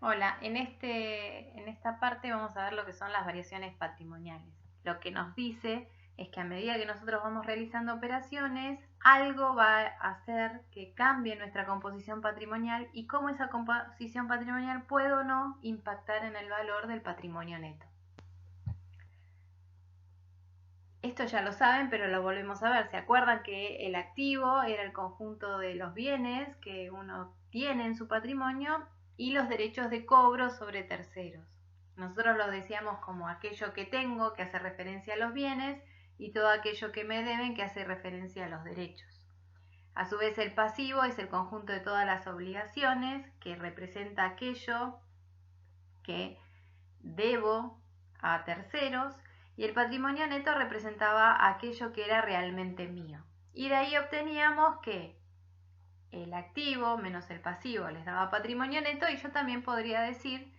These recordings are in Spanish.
Hola, en esta parte vamos a ver lo que son las variaciones patrimoniales. Lo que nos dice es que a medida que nosotros vamos realizando operaciones, algo va a hacer que cambie nuestra composición patrimonial y cómo esa composición patrimonial puede o no impactar en el valor del patrimonio neto. Esto ya lo saben, pero lo volvemos a ver. ¿Se acuerdan que el activo era el conjunto de los bienes que uno tiene en su patrimonio y los derechos de cobro sobre terceros? Nosotros los decíamos como aquello que tengo, que hace referencia a los bienes, y todo aquello que me deben, que hace referencia a los derechos. A su vez, el pasivo es el conjunto de todas las obligaciones, que representa aquello que debo a terceros, y el patrimonio neto representaba aquello que era realmente mío. Y de ahí obteníamos que el activo menos el pasivo les daba patrimonio neto, y yo también podría decir,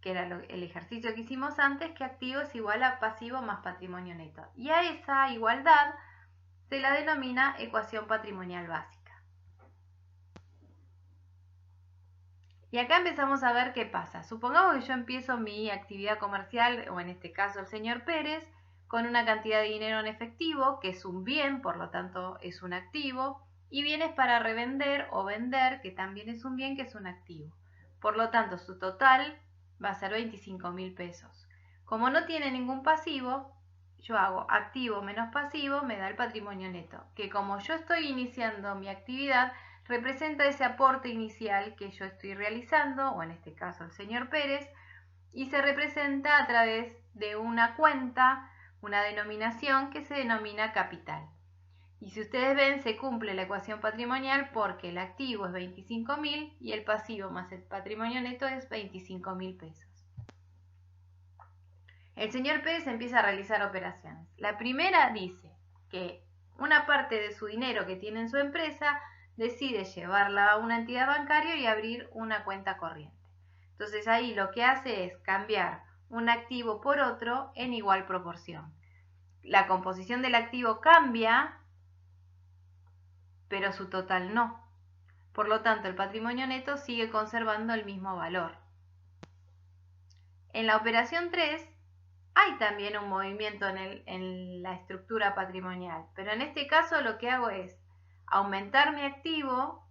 que era el ejercicio que hicimos antes, que activo es igual a pasivo más patrimonio neto. Y a esa igualdad se la denomina ecuación patrimonial básica. Y acá empezamos a ver qué pasa. Supongamos que yo empiezo mi actividad comercial, o en este caso el señor Pérez, con una cantidad de dinero en efectivo, que es un bien, por lo tanto es un activo, y bienes para revender o vender, que también es un bien, que es un activo. Por lo tanto, su total va a ser 25.000 pesos. Como no tiene ningún pasivo, yo hago activo menos pasivo, me da el patrimonio neto, que como yo estoy iniciando mi actividad, representa ese aporte inicial que yo estoy realizando, o en este caso el señor Pérez, y se representa a través de una cuenta, una denominación que se denomina capital. Y si ustedes ven, se cumple la ecuación patrimonial porque el activo es 25.000 y el pasivo más el patrimonio neto es 25.000 pesos. El señor Pérez empieza a realizar operaciones. La primera dice que una parte de su dinero que tiene en su empresa decide llevarla a una entidad bancaria y abrir una cuenta corriente. Entonces ahí lo que hace es cambiar un activo por otro en igual proporción. La composición del activo cambia, pero su total no. Por lo tanto, el patrimonio neto sigue conservando el mismo valor. En la operación 3 hay también un movimiento en la estructura patrimonial, pero en este caso lo que hago es aumentar mi activo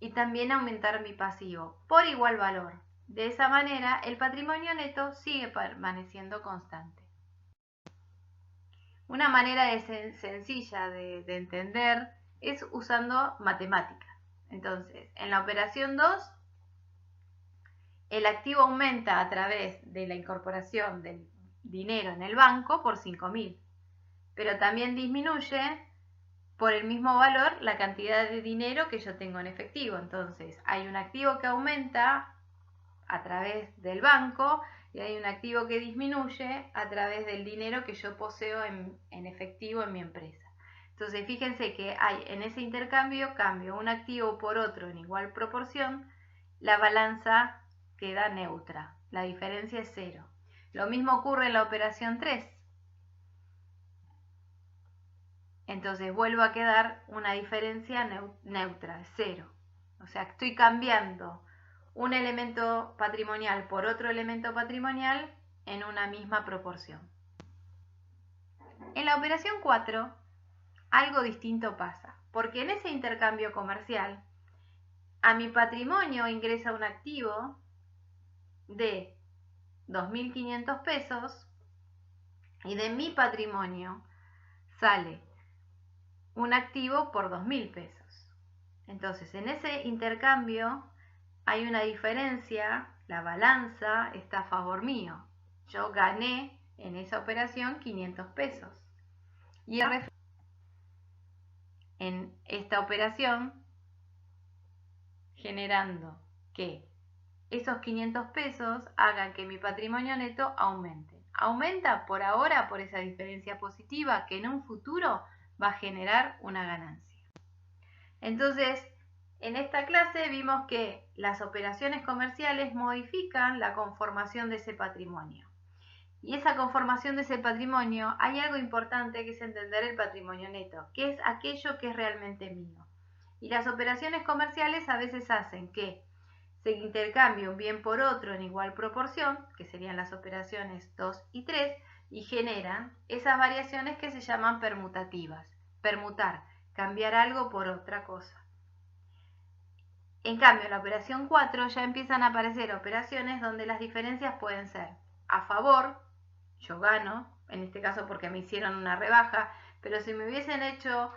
y también aumentar mi pasivo por igual valor. De esa manera, el patrimonio neto sigue permaneciendo constante. Una manera sencilla de entender es usando matemáticas. Entonces, en la operación 2, el activo aumenta a través de la incorporación del dinero en el banco por 5.000, pero también disminuye por el mismo valor la cantidad de dinero que yo tengo en efectivo. Entonces hay un activo que aumenta a través del banco y hay un activo que disminuye a través del dinero que yo poseo en efectivo en mi empresa. Entonces fíjense que hay en ese intercambio, cambio un activo por otro en igual proporción, la balanza queda neutra, la diferencia es cero. Lo mismo ocurre en la operación 3. Entonces vuelvo a quedar una diferencia neutra, cero. O sea, estoy cambiando un elemento patrimonial por otro elemento patrimonial en una misma proporción. En la operación 4, algo distinto pasa, porque en ese intercambio comercial, a mi patrimonio ingresa un activo de 2.500 pesos y de mi patrimonio sale un activo por 2.000 pesos. Entonces, en ese intercambio hay una diferencia, la balanza está a favor mío. Yo gané en esa operación 500 pesos. Y en esta operación, generando que esos 500 pesos hagan que mi patrimonio neto aumente. Aumenta por ahora por esa diferencia positiva que en un futuro va a generar una ganancia. Entonces, en esta clase vimos que las operaciones comerciales modifican la conformación de ese patrimonio. Y esa conformación de ese patrimonio, hay algo importante que es entender el patrimonio neto, que es aquello que es realmente mío. Y las operaciones comerciales a veces hacen que se intercambia un bien por otro en igual proporción, que serían las operaciones 2 y 3, y generan esas variaciones que se llaman permutativas. Permutar, cambiar algo por otra cosa. En cambio, en la operación 4 ya empiezan a aparecer operaciones donde las diferencias pueden ser a favor, yo gano, en este caso porque me hicieron una rebaja, pero si me hubiesen hecho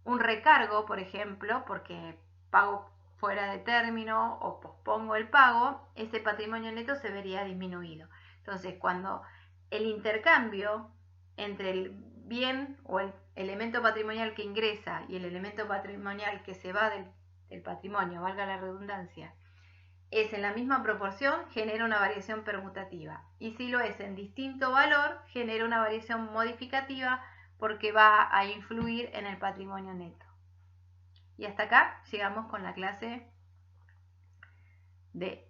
un recargo, por ejemplo, porque pago fuera de término o pospongo el pago, ese patrimonio neto se vería disminuido. Entonces, cuando el intercambio entre el bien o el elemento patrimonial que ingresa y el elemento patrimonial que se va del patrimonio, valga la redundancia, es en la misma proporción, genera una variación permutativa. Y si lo es en distinto valor, genera una variación modificativa porque va a influir en el patrimonio neto. Y hasta acá llegamos con la clase de